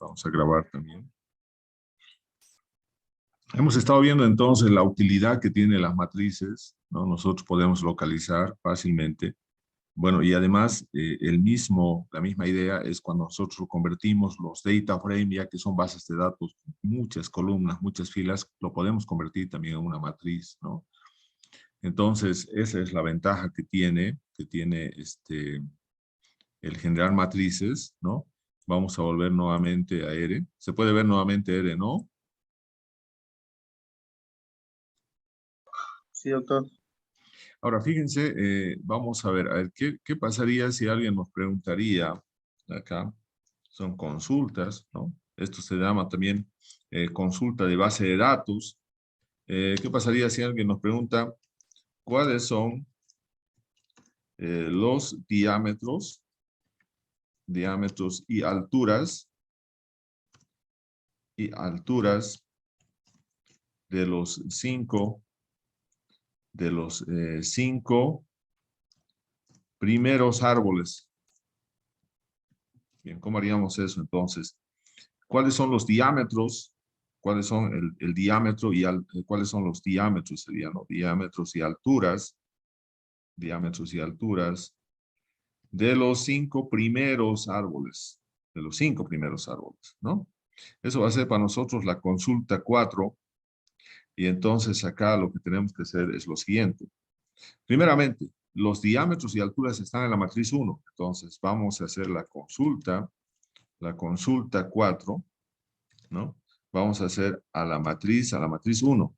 Vamos a grabar también. Hemos estado viendo entonces la utilidad que tienen las matrices, ¿no? Nosotros podemos localizar fácilmente. Bueno, y además la misma idea es cuando nosotros convertimos los data frame, ya que son bases de datos, muchas columnas, muchas filas, lo podemos convertir también en una matriz, ¿no? Entonces, esa es la ventaja que tiene el generar matrices, ¿no? Vamos a volver nuevamente a R. Se puede ver nuevamente R, ¿no? Sí, doctor. Ahora, fíjense, vamos a ver, ¿qué pasaría si alguien nos preguntaría, acá, son consultas, ¿no? Esto se llama también consulta de base de datos. ¿Qué pasaría si alguien nos pregunta cuáles son los diámetros y alturas de los cinco primeros árboles? Bien, ¿cómo haríamos eso entonces? ¿Cuáles son los diámetros? ¿Cuáles son el diámetro y cuáles son los diámetros? Serían los diámetros y alturas de los cinco primeros árboles. De los cinco primeros árboles, ¿no? Eso va a ser para nosotros la consulta 4. Y entonces acá lo que tenemos que hacer es lo siguiente. Primeramente, los diámetros y alturas están en la matriz 1. Entonces vamos a hacer la consulta 4, ¿no? Vamos a hacer a la matriz 1.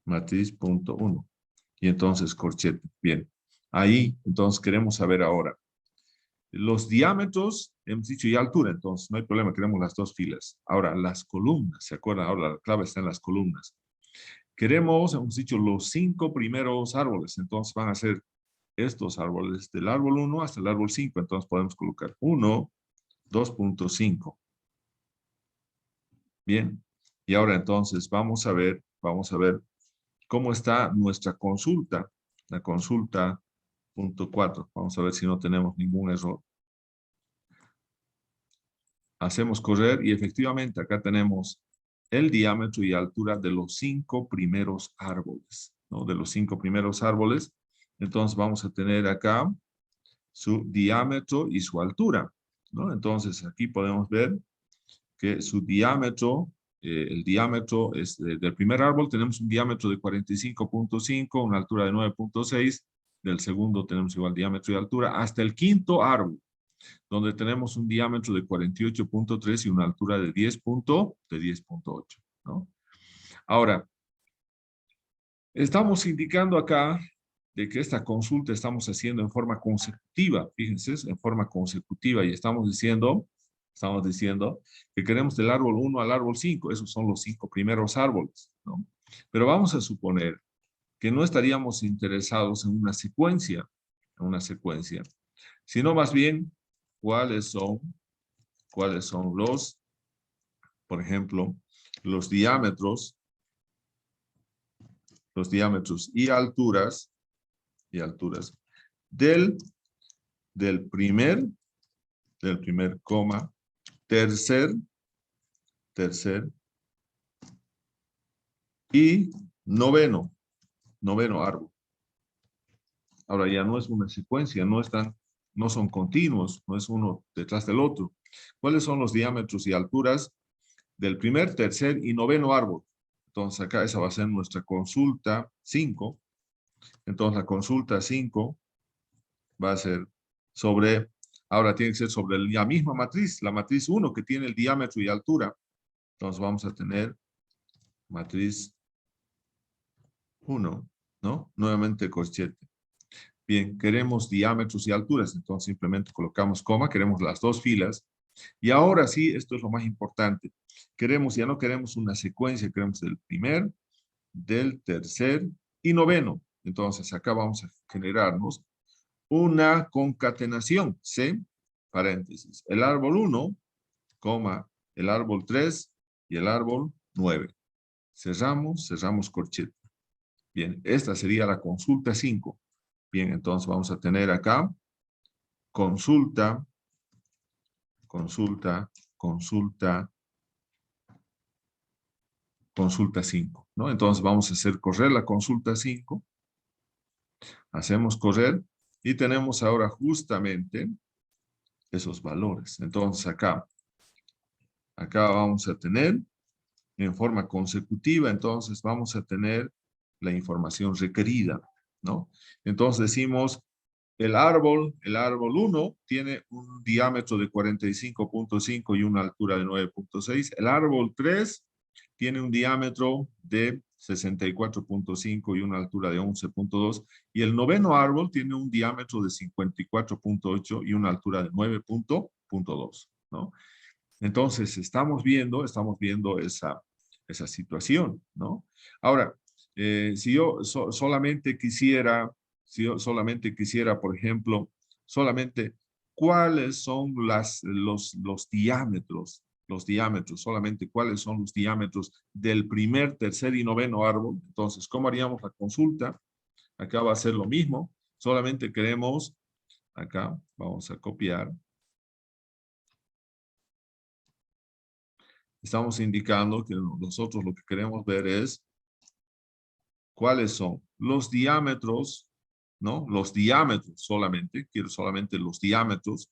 Matriz punto 1. Y entonces corchete. Bien. Ahí, entonces queremos saber ahora. Los diámetros, hemos dicho, y altura, entonces no hay problema, queremos las dos filas. Ahora, las columnas, ¿se acuerdan? Ahora la clave está en las columnas. Queremos, hemos dicho, los 5 primeros árboles, entonces van a ser estos árboles del árbol 1 hasta el árbol 5, entonces podemos colocar 1, 2.5. Bien, y ahora entonces vamos a ver cómo está nuestra consulta, la consulta punto 4. Vamos a ver si no tenemos ningún error. Hacemos correr y efectivamente acá tenemos el diámetro y altura de los 5 primeros árboles, ¿no? De los 5 primeros árboles. Entonces vamos a tener acá su diámetro y su altura, ¿no? Entonces aquí podemos ver que su diámetro, el diámetro es del primer árbol tenemos un diámetro de 45.5, una altura de 9.6, del segundo tenemos igual diámetro y altura, hasta el quinto árbol, donde tenemos un diámetro de 48.3 y una altura de 10.8, ¿no? Ahora, estamos indicando acá de que esta consulta estamos haciendo en forma consecutiva, fíjense, en forma consecutiva, y estamos diciendo que queremos del árbol 1 al árbol 5, esos son los 5 primeros árboles, ¿no? Pero vamos a suponer que no estaríamos interesados en una secuencia, sino más bien cuáles son los, por ejemplo, los diámetros y alturas del primer, coma, tercer y noveno árbol. Ahora ya no es una secuencia, no son continuos, no es uno detrás del otro. ¿Cuáles son los diámetros y alturas del primer, tercer y noveno árbol? Entonces acá esa va a ser nuestra consulta 5. Entonces la consulta 5 va a ser sobre, ahora tiene que ser sobre la misma matriz, la matriz 1 que tiene el diámetro y altura. Entonces vamos a tener matriz 1, ¿no? Nuevamente corchete. Bien, queremos diámetros y alturas, entonces simplemente colocamos coma, queremos las dos filas. Y ahora sí, esto es lo más importante. Ya no queremos una secuencia, queremos el primer, del tercer y noveno. Entonces acá vamos a generarnos una concatenación, ¿sí? Paréntesis. El árbol 1, coma, el árbol 3 y el árbol 9. Cerramos corchete. Bien, esta sería la consulta 5. Bien, entonces vamos a tener acá consulta consulta 5, ¿no? Entonces vamos a hacer correr la consulta 5. Hacemos correr y tenemos ahora justamente esos valores. Entonces acá vamos a tener en forma consecutiva, entonces vamos a tener la información requerida, ¿no? Entonces decimos, el árbol 1 tiene un diámetro de 45.5 y una altura de 9.6. El árbol 3 tiene un diámetro de 64.5 y una altura de 11.2. Y el noveno árbol tiene un diámetro de 54.8 y una altura de 9.2, ¿no? Entonces, estamos viendo esa situación, ¿no? Ahora, si yo solamente quisiera, por ejemplo, solamente cuáles son los diámetros, solamente cuáles son los diámetros del primer, tercer y noveno árbol. Entonces, ¿cómo haríamos la consulta? Acá va a ser lo mismo, solamente queremos, acá vamos a copiar. Estamos indicando que nosotros lo que queremos ver es cuáles son los diámetros, ¿no? Los diámetros solamente, quiero solamente los diámetros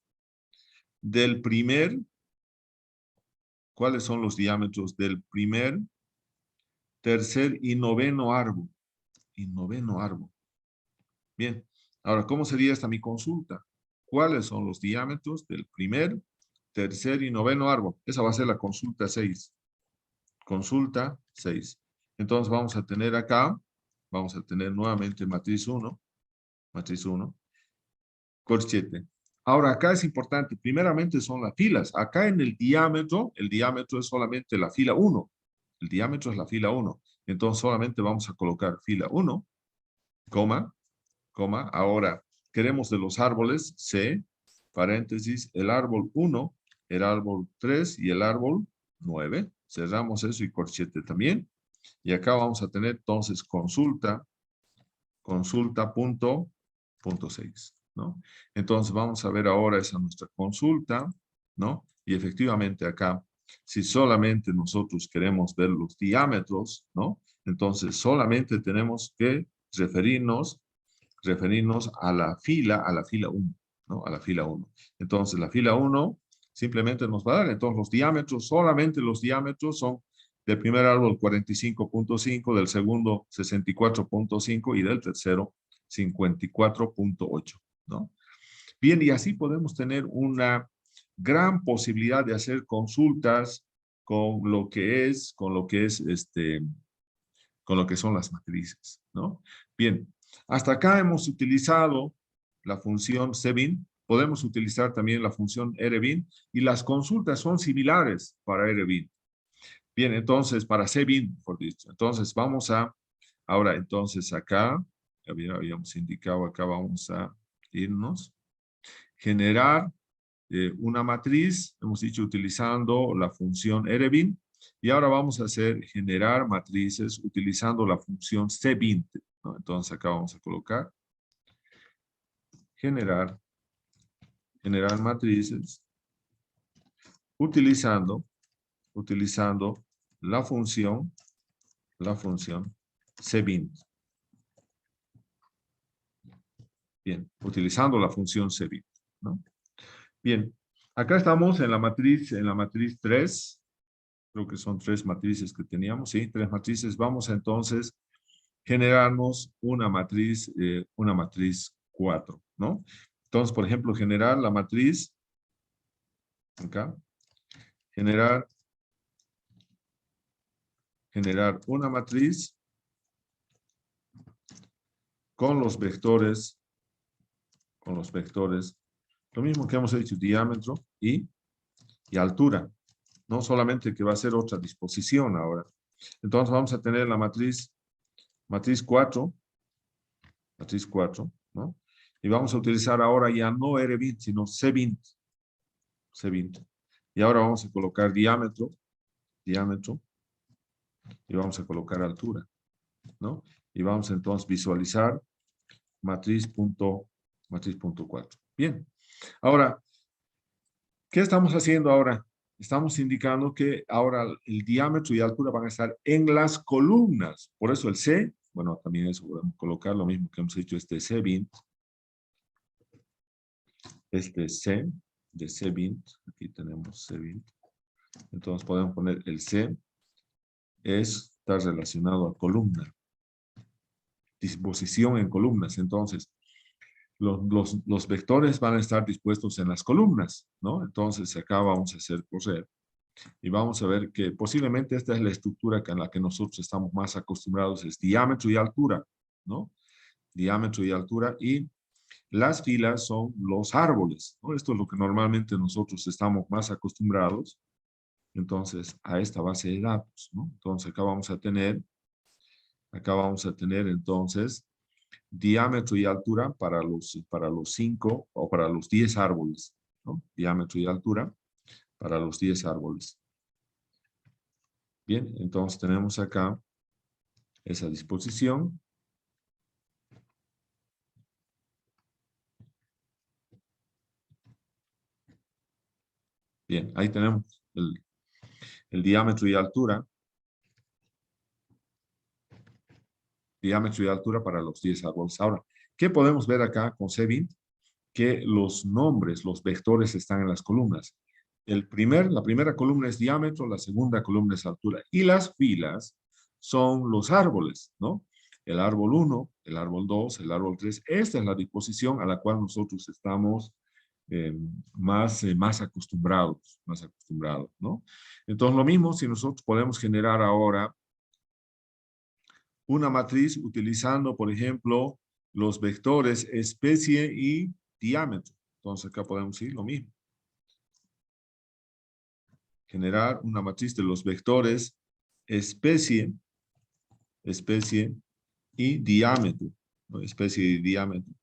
del primer, cuáles son los diámetros del primer, tercer y noveno árbol. Bien, ahora, ¿cómo sería esta mi consulta? ¿Cuáles son los diámetros del primer, tercer y noveno árbol? Esa va a ser la consulta 6. Consulta 6. Entonces vamos a tener acá, vamos a tener nuevamente matriz 1, corchete. Ahora acá es importante, primeramente son las filas. Acá en el diámetro es solamente la fila 1. El diámetro es la fila 1. Entonces solamente vamos a colocar fila 1, coma. Ahora queremos de los árboles C, paréntesis, el árbol 1, el árbol 3 y el árbol 9. Cerramos eso y corchete también. Y acá vamos a tener entonces consulta punto 6, ¿no? Entonces vamos a ver ahora esa nuestra consulta, ¿no? Y efectivamente acá, si solamente nosotros queremos ver los diámetros, ¿no? Entonces solamente tenemos que referirnos a la fila 1, ¿no? A la fila 1. Entonces la fila 1 simplemente nos va a dar, entonces los diámetros, solamente los diámetros son del primer árbol 45.5, del segundo 64.5 y del tercero 54.8, ¿no? Bien, y así podemos tener una gran posibilidad de hacer consultas con lo que son las matrices, ¿no? Bien, hasta acá hemos utilizado la función cbin, podemos utilizar también la función rbin y las consultas son similares para rbin. Bien, entonces, para cbin, por dicho. Entonces, vamos a, ahora, entonces, acá, habíamos indicado, acá vamos a irnos. Generar una matriz, hemos dicho, utilizando la función rbin. Y ahora vamos a hacer generar matrices utilizando la función cbin, ¿no? Entonces, acá vamos a colocar generar matrices utilizando la función cbin. Bien, utilizando la función cbin, ¿no? Bien, acá estamos en la matriz 3. Creo que son 3 matrices que teníamos, ¿sí? 3 matrices. Vamos a entonces generarnos una matriz 4, ¿no? Entonces, por ejemplo, generar la matriz, acá, generar una matriz con los vectores, lo mismo que hemos hecho, diámetro y altura, no solamente que va a ser otra disposición ahora. Entonces vamos a tener la matriz 4, ¿no? Y vamos a utilizar ahora ya no rbin, sino cbin. Y ahora vamos a colocar diámetro, y vamos a colocar altura, ¿no? Y vamos entonces a visualizar matriz punto 4. Bien. Ahora, ¿qué estamos haciendo ahora? estamos indicando que ahora el diámetro y altura van a estar en las columnas. Por eso el C, bueno, también eso podemos colocar lo mismo que hemos hecho, este C20. Este C, de C20, aquí tenemos C20. Entonces podemos poner el C, está relacionado a columna. Disposición en columnas. Entonces, los vectores van a estar dispuestos en las columnas, ¿no? Entonces, acá vamos a hacer correr. Y vamos a ver que posiblemente esta es la estructura en la que nosotros estamos más acostumbrados, es diámetro y altura, ¿no? Diámetro y altura, y las filas son los árboles, ¿no? Esto es lo que normalmente nosotros estamos más acostumbrados, entonces, a esta base de datos, ¿no? Entonces, acá vamos a tener entonces diámetro y altura para los 5 o para los 10 árboles, ¿no? Diámetro y altura para los 10 árboles. Bien, entonces tenemos acá esa disposición. Bien, ahí tenemos el diámetro y altura. Diámetro y altura para los 10 árboles. Ahora, ¿qué podemos ver acá con C20? Que los nombres, los vectores están en las columnas. La primera columna es diámetro, la segunda columna es altura. Y las filas son los árboles, ¿no? El árbol 1, el árbol 2, el árbol 3. Esta es la disposición a la cual nosotros estamos más acostumbrados, ¿no? Entonces, lo mismo si nosotros podemos generar ahora una matriz utilizando, por ejemplo, los vectores especie y diámetro. Entonces, acá podemos ir lo mismo. Generar una matriz de los vectores especie y diámetro, ¿no? Especie y diámetro.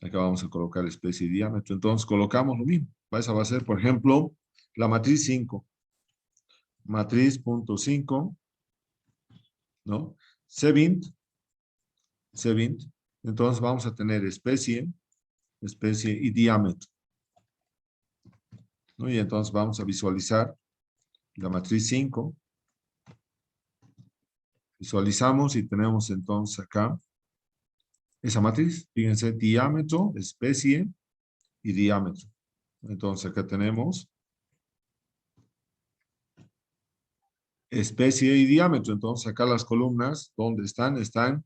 Acá vamos a colocar especie y diámetro. Entonces colocamos lo mismo. Esa va a ser, por ejemplo, la matriz 5. Matriz punto 5, ¿no? C20. Entonces vamos a tener especie y diámetro, ¿no? Y entonces vamos a visualizar la matriz 5. Visualizamos y tenemos entonces acá esa matriz. Fíjense, diámetro, especie y diámetro. Entonces acá tenemos especie y diámetro. Entonces acá las columnas, ¿dónde están? Están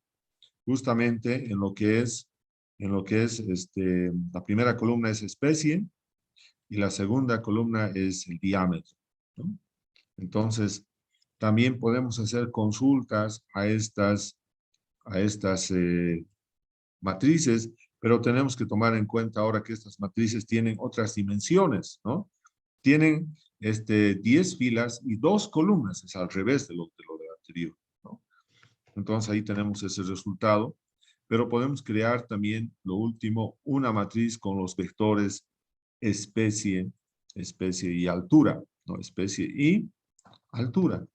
justamente en lo que es, la primera columna es especie y la segunda columna es el diámetro, ¿no? Entonces, también podemos hacer consultas a estas matrices, pero tenemos que tomar en cuenta ahora que estas matrices tienen otras dimensiones, ¿no? Tienen 10 filas y 2 columnas, es al revés de lo anterior, ¿no? Entonces ahí tenemos ese resultado, pero podemos crear también, lo último, una matriz con los vectores especie y altura, ¿no? Especie y altura,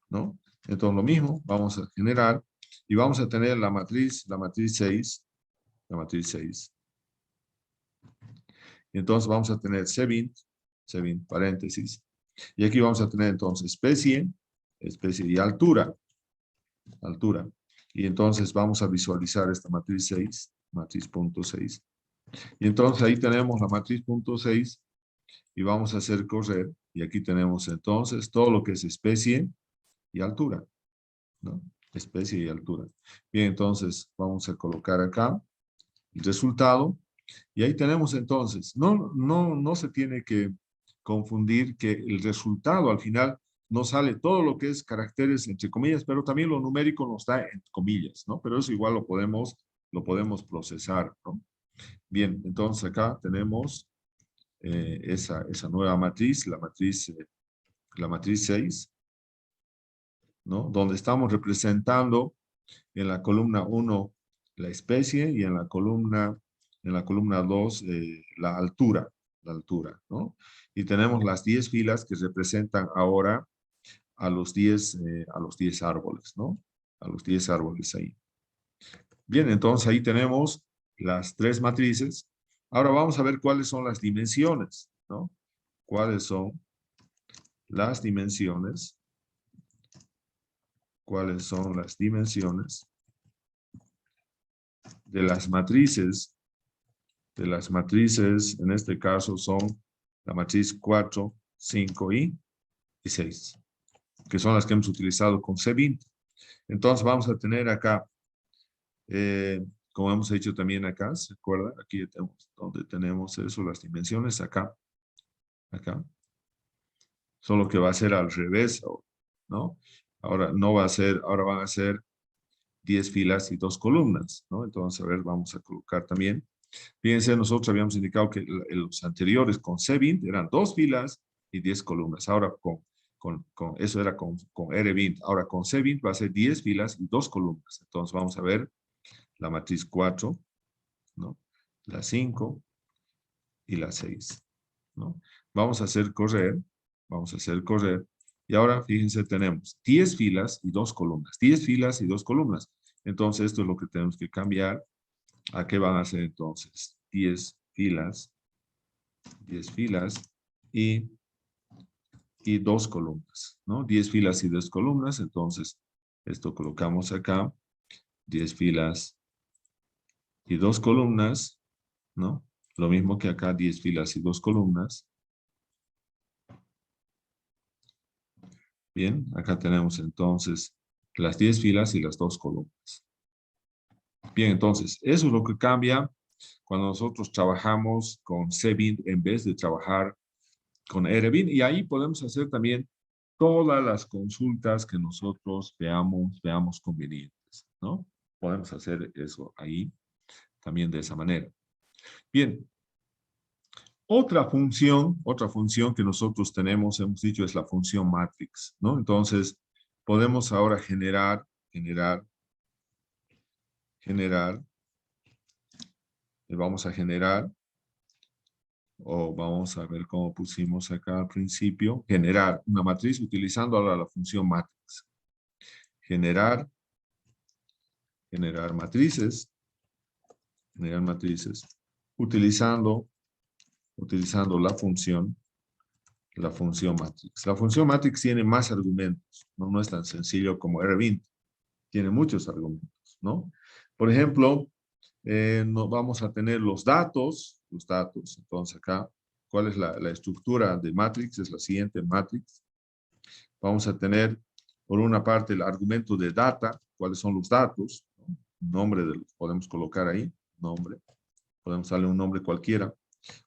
¿no? Entonces lo mismo, vamos a generar y vamos a tener la matriz 6, Y entonces vamos a tener C20, paréntesis. Y aquí vamos a tener entonces especie y altura. Y entonces vamos a visualizar esta matriz 6, matriz punto 6. Y entonces ahí tenemos la matriz punto 6 y vamos a hacer correr. Y aquí tenemos entonces todo lo que es especie y altura, ¿no? Especie y altura. Bien, entonces vamos a colocar acá el resultado. Y ahí tenemos entonces, no se tiene que confundir que el resultado al final no sale todo lo que es caracteres entre comillas, pero también lo numérico nos da entre comillas, ¿no? Pero eso igual lo podemos procesar, ¿no? Bien, entonces acá tenemos esa nueva matriz, la matriz 6, ¿no? Donde estamos representando en la columna 1 la especie y en la columna 2 la altura, ¿no? Y tenemos las 10 filas que representan ahora a los 10 árboles, ¿no? A los 10 árboles ahí. Bien, entonces ahí tenemos las 3 matrices. Ahora vamos a ver cuáles son las dimensiones, ¿no? ¿Cuáles son las dimensiones. ¿Cuáles son las dimensiones de las matrices? De las matrices, en este caso son la matriz 4, 5 y 6, que son las que hemos utilizado con C20. Entonces vamos a tener acá, como hemos hecho también acá, ¿se acuerda? Aquí tenemos, donde tenemos eso, las dimensiones, acá. Solo que va a ser al revés, ¿no? Ahora no va a ser, ahora van a ser 10 filas y 2 columnas, ¿no? Entonces, a ver, vamos a colocar también. Fíjense, nosotros habíamos indicado que los anteriores con C20 eran 2 filas y 10 columnas. Ahora eso era con R20. Ahora con C20 va a ser 10 filas y 2 columnas. Entonces vamos a ver la matriz 4, ¿no? La 5 y la 6, ¿no? Vamos a hacer correr. Y ahora, fíjense, tenemos 10 filas y 2 columnas. 10 filas y 2 columnas. Entonces, esto es lo que tenemos que cambiar. ¿A qué van a ser entonces? 10 filas y 2 columnas, ¿no? 10 filas y 2 columnas. Entonces, esto colocamos acá. 10 filas y 2 columnas, ¿no? Lo mismo que acá, 10 filas y 2 columnas. Bien, acá tenemos entonces las 10 filas y las 2 columnas. Bien, entonces, eso es lo que cambia cuando nosotros trabajamos con CBIN en vez de trabajar con RBIN. Y ahí podemos hacer también todas las consultas que nosotros veamos convenientes, ¿no? Podemos hacer eso ahí también de esa manera. Bien. Otra función que nosotros tenemos, hemos dicho, es la función matrix, ¿no? Entonces, podemos ahora generar, vamos a generar, o vamos a ver cómo pusimos acá al principio, generar una matriz utilizando ahora la función matrix. Generar matrices, utilizando la función matrix. La función matrix tiene más argumentos, no es tan sencillo como R20. Tiene muchos argumentos, ¿no? Por ejemplo, vamos a tener los datos. Entonces acá, ¿cuál es la estructura de matrix? Es la siguiente matrix. Vamos a tener, por una parte, el argumento de data. ¿Cuáles son los datos? Nombre podemos colocar ahí, nombre. Podemos darle un nombre cualquiera.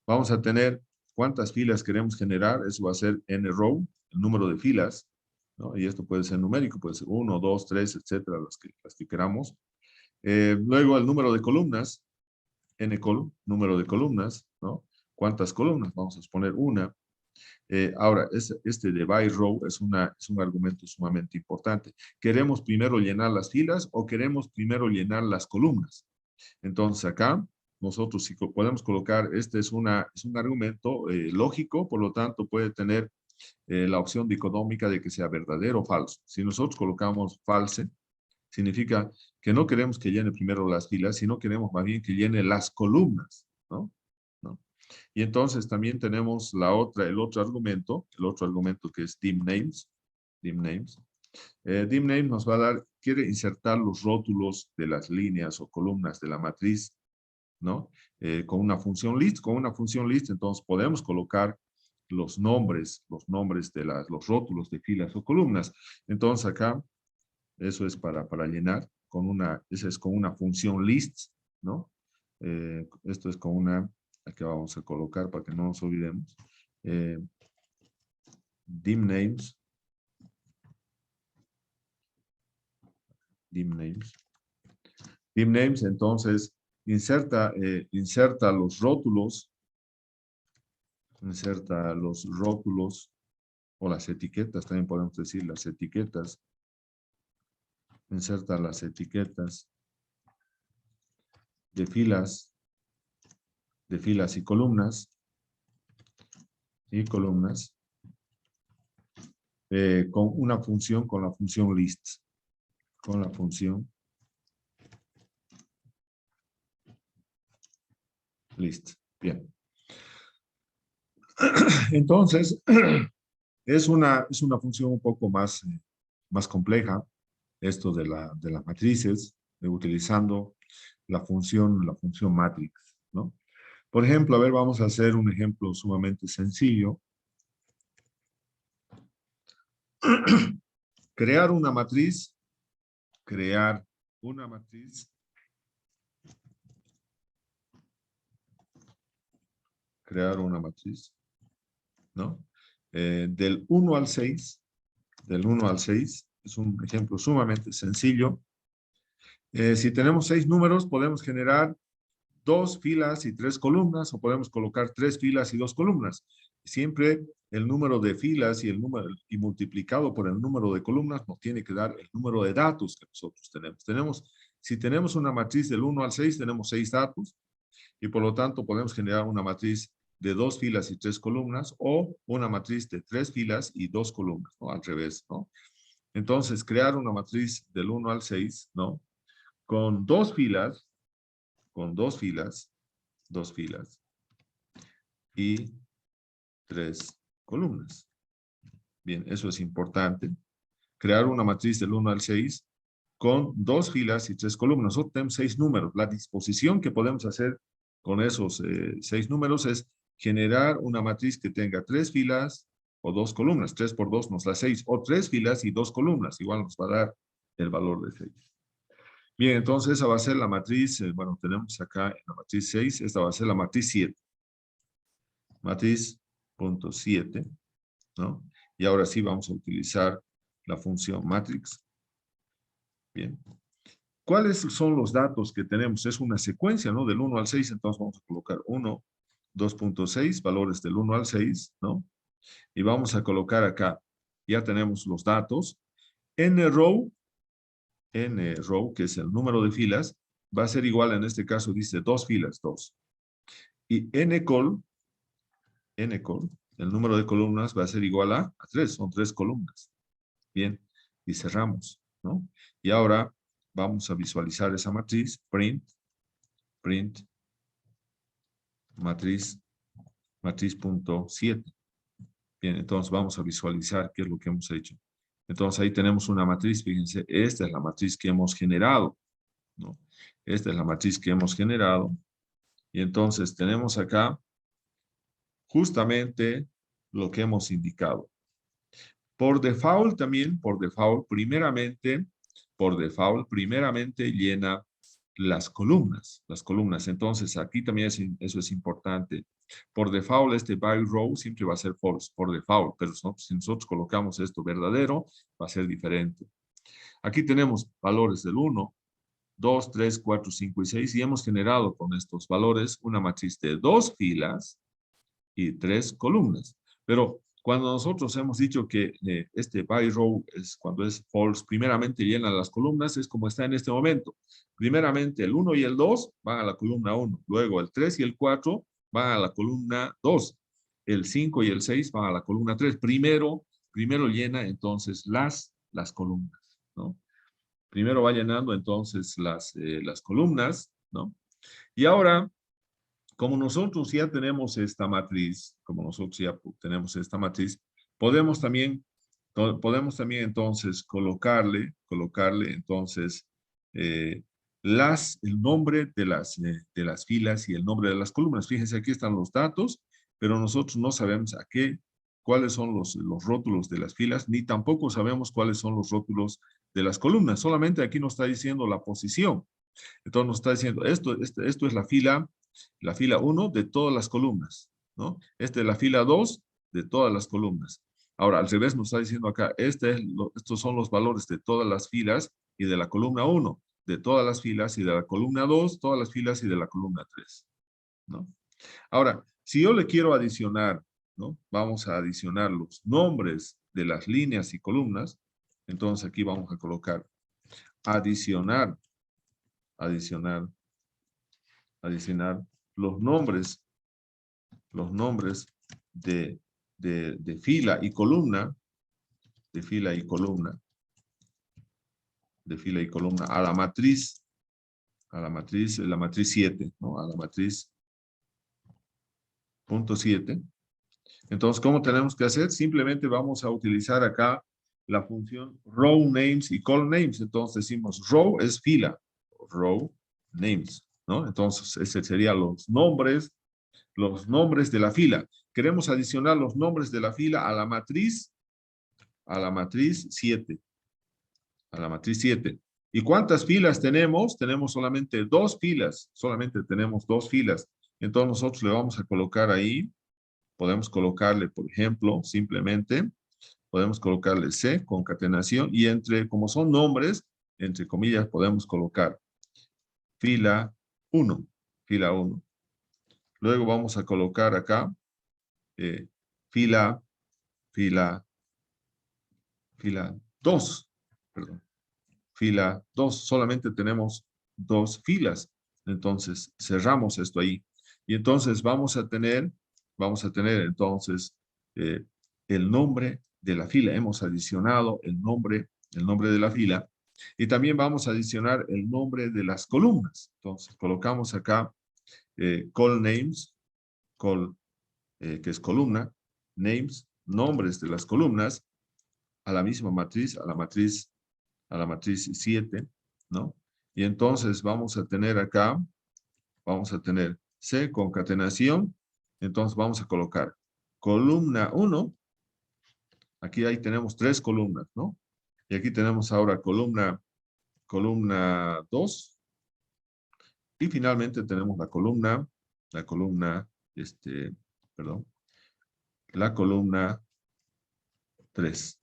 Vamos a tener cuántas filas queremos generar. Eso va a ser n-row, el número de filas, ¿no? Y esto puede ser numérico, puede ser 1, 2, 3, etcétera, las que queramos. Luego el número de columnas, número de columnas, ¿no? ¿Cuántas columnas? Vamos a exponer una. Ahora, este de by row es un argumento sumamente importante. ¿Queremos primero llenar las filas o queremos primero llenar las columnas? Entonces acá, nosotros si podemos colocar, este es un argumento lógico, por lo tanto puede tener la opción dicodómica de que sea verdadero o falso. Si nosotros colocamos false, significa que no queremos que llene primero las filas, sino queremos más bien que llene las columnas, ¿no? Y entonces también tenemos el otro argumento que es dim names. Dim names nos va a dar, quiere insertar los rótulos de las líneas o columnas de la matriz, ¿no? Con una función list. Con una función list, entonces podemos colocar los nombres de los rótulos de filas o columnas. Entonces acá, eso es para llenar, esa es con una función list, ¿no? Esto es con una, aquí vamos a colocar para que no nos olvidemos. Dim names. Entonces, inserta los rótulos, o las etiquetas, también podemos decir las etiquetas. Inserta las etiquetas de filas y columnas, con una función, con la función list. Bien. Entonces, Es una función un poco más, más compleja, esto de las matrices, utilizando la función matrix, ¿no? Por ejemplo, a ver, vamos a hacer un ejemplo sumamente sencillo. Crear una matriz, crear una matriz, crear una matriz, ¿no? Del 1 al 6, del 1 al 6, es un ejemplo sumamente sencillo. Si tenemos 6 números, podemos generar 2 filas y 3 columnas, o podemos colocar 3 filas y 2 columnas. Siempre el número de filas y el número y multiplicado por el número de columnas nos tiene que dar el número de datos que nosotros tenemos. Si tenemos una matriz del 1 al 6, tenemos 6 datos, y por lo tanto podemos generar una matriz de 2 filas y 3 columnas, o una matriz de 3 filas y 2 columnas, ¿no? Al revés, ¿no? Entonces, crear una matriz del 1 al 6, ¿no? Con 2 filas, dos filas y 3 columnas. Bien, eso es importante. Crear una matriz del 1 al 6 con 2 filas y 3 columnas. Nosotros tenemos 6 números. La disposición que podemos hacer con esos 6 números es generar una matriz que tenga 3 filas o 2 columnas. 3 por 2 nos da 6. O 3 filas y 2 columnas. Igual nos va a dar el valor de 6. Bien, entonces esa va a ser la matriz, bueno, tenemos acá en la matriz 6, esta va a ser la matriz 7. Matriz punto 7, ¿no? Y ahora sí vamos a utilizar la función matrix. Bien. ¿Cuáles son los datos que tenemos? Es una secuencia, ¿no? Del 1 al 6, entonces vamos a colocar 1, 2.6, valores del 1 al 6, ¿no? Y vamos a colocar acá, ya tenemos los datos. N-row, que es el número de filas, va a ser igual, en este caso dice 2 filas, 2. Y n-col, el número de columnas va a ser igual a 3, son 3 columnas. Bien, y cerramos, ¿no? Y ahora vamos a visualizar esa matriz, print, matriz punto 7. Bien, entonces vamos a visualizar qué es lo que hemos hecho. Entonces ahí tenemos una matriz, fíjense, esta es la matriz que hemos generado, ¿no? Esta es la matriz que hemos generado. Y entonces tenemos acá justamente lo que hemos indicado. Por default también, primeramente llena las columnas. Entonces aquí también eso es importante. Por default este by row siempre va a ser false, por default, pero si nosotros colocamos esto verdadero, va a ser diferente. Aquí tenemos valores del 1, 2, 3, 4, 5 y 6 y hemos generado con estos valores una matriz de 2 filas y 3 columnas. Pero cuando nosotros hemos dicho que este by row es cuando es false, primeramente llena las columnas, es como está en este momento. Primeramente el 1 y el 2 van a la columna 1, luego el 3 y el 4 van a la columna 2, el 5 y el 6 van a la columna 3. Primero llena entonces las columnas, ¿no? Primero va llenando entonces las columnas, ¿no? Y ahora, como nosotros ya tenemos esta matriz, podemos también entonces colocarle entonces el nombre de las filas y el nombre de las columnas. Fíjense, aquí están los datos, pero nosotros no sabemos cuáles son los rótulos de las filas, ni tampoco sabemos cuáles son los rótulos de las columnas. Solamente aquí nos está diciendo la posición. Entonces nos está diciendo, esto es la fila 1 de todas las columnas, ¿no? Esta es la fila 2 de todas las columnas. Ahora, al revés nos está diciendo acá, estos son los valores de todas las filas y de la columna 1, de todas las filas y de la columna 2, todas las filas y de la columna 3, ¿no? Ahora, si yo le quiero adicionar, ¿no? Vamos a adicionar los nombres de las líneas y columnas, entonces aquí vamos a colocar adicionar los nombres de fila y columna, a la matriz 7, ¿no? A la matriz punto 7. Entonces, ¿cómo tenemos que hacer? Simplemente vamos a utilizar acá la función row names y call names. Entonces decimos row es fila, row names, ¿no? Entonces, ese serían los nombres de la fila. Queremos adicionar los nombres de la fila a la matriz 7. A la matriz 7. ¿Y cuántas filas tenemos? Tenemos solamente dos filas. Solamente tenemos dos filas. Entonces nosotros le vamos a colocar ahí. Podemos colocarle, por ejemplo, simplemente, podemos colocarle C, concatenación, y como son nombres, entre comillas, podemos colocar fila 1. Fila 1. Luego vamos a colocar acá eh, fila 2. Perdón. Fila 2, solamente tenemos dos filas. Entonces, cerramos esto ahí. Y entonces vamos a tener entonces eh, el nombre de la fila. Hemos adicionado el nombre de la fila. Y también vamos a adicionar el nombre de las columnas. Entonces, colocamos acá call names, que es columna, names, nombres de las columnas, a la misma matriz, a la matriz 7, ¿no? Y entonces vamos a tener acá, vamos a tener C, concatenación. Entonces vamos a colocar columna 1. Aquí ahí tenemos 3 columnas, ¿no? Y aquí tenemos ahora columna 2. Y finalmente tenemos perdón, la columna 3.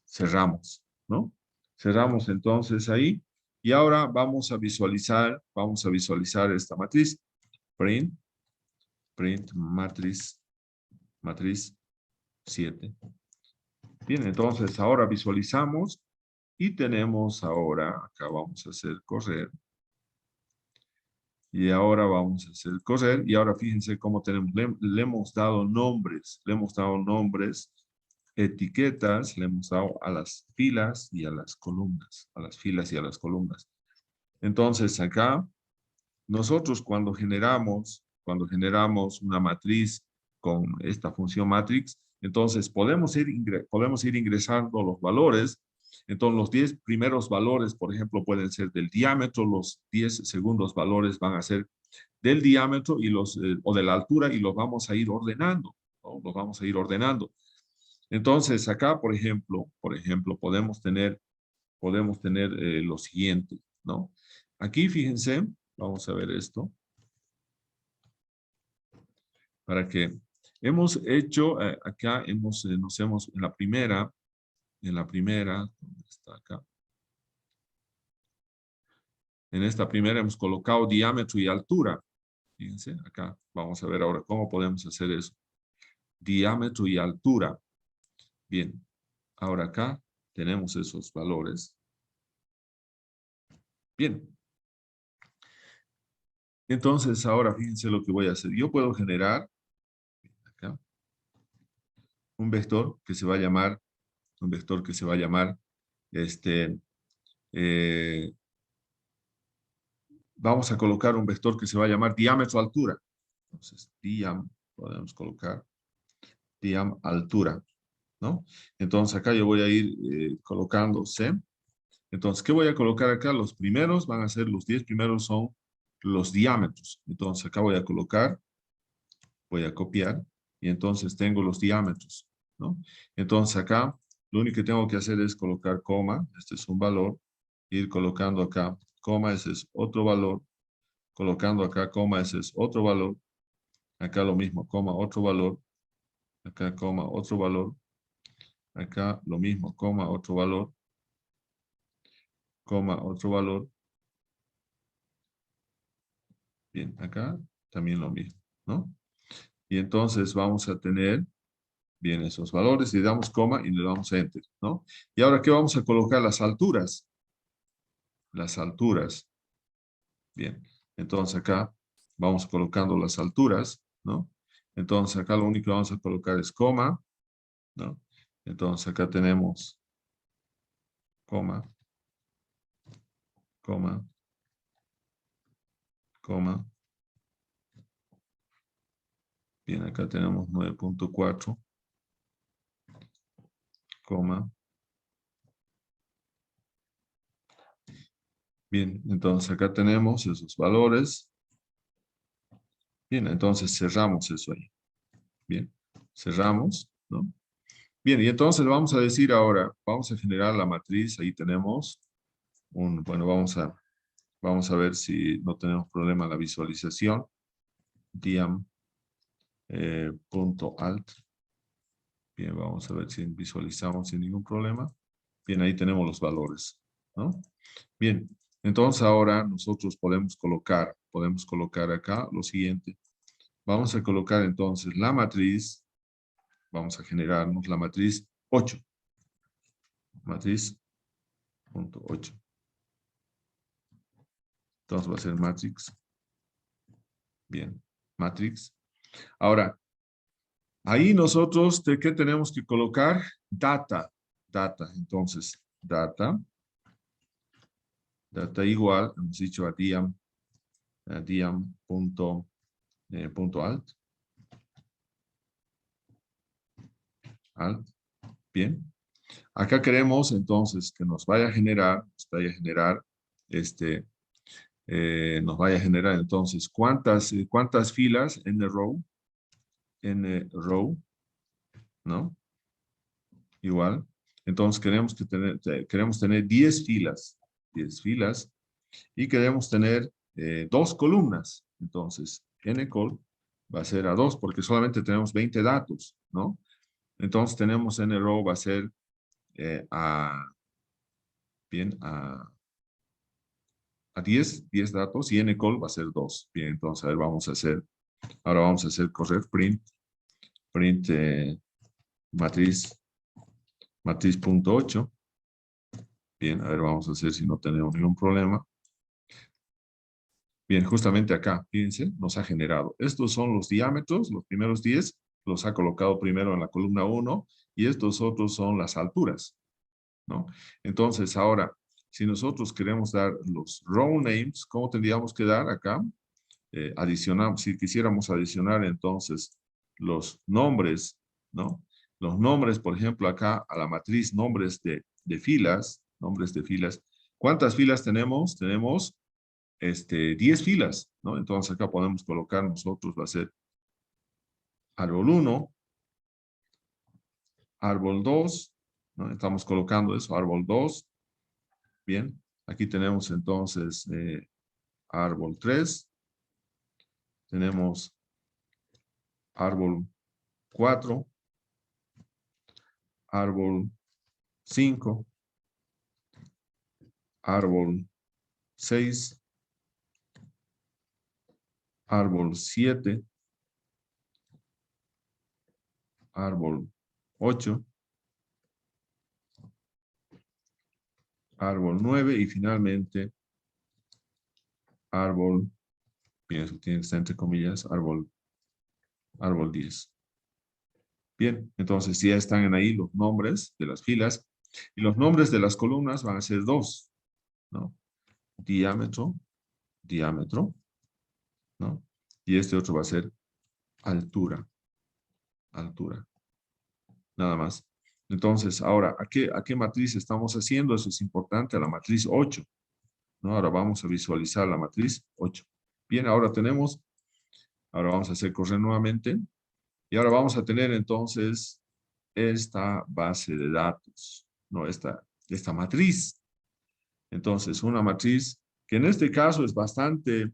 Cerramos, ¿no? Cerramos entonces ahí. Y ahora vamos a visualizar esta matriz. Print matriz 7. Bien, entonces ahora visualizamos y tenemos ahora, acá vamos a hacer correr. Y ahora vamos a hacer correr. Y ahora fíjense cómo tenemos, le hemos dado nombres, etiquetas, le hemos dado a las filas y a las columnas, a las filas y a las columnas. Entonces acá, nosotros cuando generamos una matriz con esta función matrix, entonces podemos ir ingresando los valores. Entonces los 10 primeros valores, por ejemplo, pueden ser del diámetro, los 10 segundos valores van a ser del diámetro o de la altura, y los vamos a ir ordenando, ¿no? Los vamos a ir ordenando. Entonces acá, por ejemplo, podemos tener lo siguiente, ¿no? Aquí, fíjense, vamos a ver esto, para que hemos hecho, acá en la primera, ¿dónde está acá? En esta primera hemos colocado diámetro y altura. Fíjense, acá vamos a ver ahora cómo podemos hacer eso. Diámetro y altura. Bien, ahora acá tenemos esos valores. Bien. Entonces, ahora fíjense lo que voy a hacer. Yo puedo generar acá un vector que se va a llamar, eh, vamos a colocar un vector que se va a llamar diámetro altura. Entonces, podemos colocar diam altura, ¿no? Entonces, acá yo voy a ir colocando C. Entonces, ¿qué voy a colocar acá? Los 10 primeros son los diámetros. Entonces, acá voy a copiar, y entonces tengo los diámetros, ¿no? Entonces, acá lo único que tengo que hacer es colocar coma. Este es un valor. Ir colocando acá coma, ese es otro valor. Colocando acá coma, ese es otro valor. Acá lo mismo, coma, otro valor. Acá coma, otro valor. Acá lo mismo, coma, otro valor. Coma, otro valor. Bien, acá también lo mismo, ¿no? Y entonces vamos a tener, bien, esos valores, le damos coma y le damos enter, ¿no? Y ahora, ¿qué vamos a colocar? Las alturas. Las alturas. Bien, entonces acá vamos colocando las alturas, ¿no? Entonces acá lo único que vamos a colocar es coma, ¿no? Entonces acá tenemos coma, coma, coma. Bien, acá tenemos 9.4, coma. Bien, entonces acá tenemos esos valores. Bien, entonces cerramos eso ahí. Bien, cerramos, ¿no? Bien, y entonces vamos a decir ahora, vamos a generar la matriz. Ahí tenemos bueno, vamos a ver si no tenemos problema en la visualización. Diam punto alt. Bien, vamos a ver si visualizamos sin ningún problema. Bien, ahí tenemos los valores, ¿no? Bien, entonces ahora nosotros podemos colocar acá lo siguiente. Vamos a colocar entonces la matriz, vamos a generarnos la matriz 8. Matriz punto 8. Entonces va a ser matrix. Bien, matrix. Ahora, ahí nosotros, ¿qué tenemos que colocar? Data. Data. Entonces, data igual, hemos dicho a diam punto alt. Alt. Bien. Acá queremos entonces que nos vaya a generar entonces cuántas filas en el row, ¿no? Igual. Entonces queremos tener 10 filas, 10 filas, y queremos tener 2 columnas. Entonces, ncol va a ser a 2 porque solamente tenemos 20 datos, ¿no? Entonces tenemos nrow va a ser a 10 datos y ncol va a ser 2. Bien, entonces a ver, ahora vamos a hacer correr print matriz.8. Bien, a ver, vamos a hacer si no tenemos ningún problema. Bien, justamente acá, fíjense, nos ha generado. Estos son los diámetros, los primeros 10, los ha colocado primero en la columna 1, y estos otros son las alturas, ¿no? Entonces, ahora, si nosotros queremos dar los row names, ¿cómo tendríamos que dar acá? Adicionamos, si quisiéramos adicionar entonces los nombres, ¿no? Los nombres, por ejemplo, acá a la matriz nombres de filas, ¿Cuántas filas tenemos? Tenemos 10 filas, ¿no? Entonces acá podemos colocar nosotros, va a ser árbol 1, árbol 2, ¿no? Estamos colocando eso, árbol 2. Bien, aquí tenemos entonces árbol 3, tenemos árbol 4, árbol 5, árbol 6, árbol 7, árbol 8, árbol 9 y finalmente árbol, bien, eso tiene que estar entre comillas, árbol 10. Bien, entonces ya están ahí los nombres de las filas y los nombres de las columnas van a ser 2, ¿no? Diámetro, ¿no? Y este otro va a ser altura, nada más. Entonces, ahora, ¿a qué matriz estamos haciendo? Eso es importante, a la matriz 8, ¿no? Ahora vamos a visualizar la matriz 8. Bien, ahora vamos a hacer correr nuevamente, y ahora vamos a tener entonces esta base de datos, ¿no? Esta matriz. Entonces, una matriz que en este caso es bastante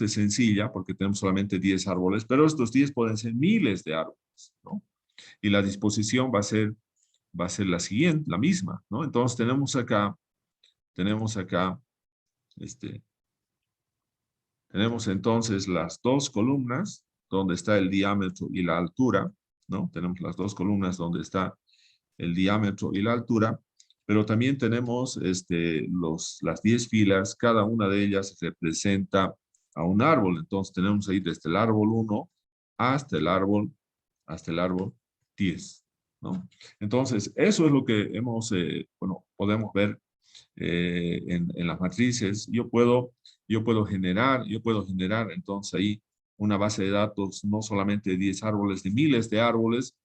sencilla, porque tenemos solamente 10 árboles, pero estos 10 pueden ser miles de árboles, ¿no? Y la disposición va a ser la siguiente, la misma, ¿no? Entonces tenemos acá, tenemos entonces las dos columnas donde está el diámetro y la altura, ¿no? Tenemos las dos columnas donde está el diámetro y la altura, pero también tenemos las 10 filas, cada una de ellas representa a un árbol. Entonces tenemos ahí desde el árbol 1 hasta el árbol 10, ¿no? Entonces, eso es lo que podemos ver en las matrices. Yo puedo generar entonces ahí una base de datos no solamente de 10 árboles, de miles de árboles,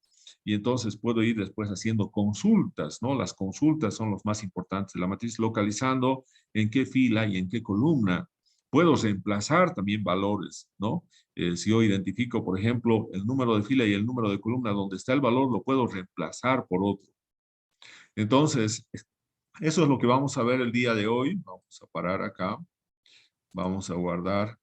y entonces puedo ir después haciendo consultas, ¿no? Las consultas son los más importantes de la matriz, localizando en qué fila y en qué columna. Puedo reemplazar también valores, ¿no? Si yo identifico, por ejemplo, el número de fila y el número de columna donde está el valor, lo puedo reemplazar por otro. Entonces, eso es lo que vamos a ver el día de hoy. Vamos a parar acá. Vamos a guardar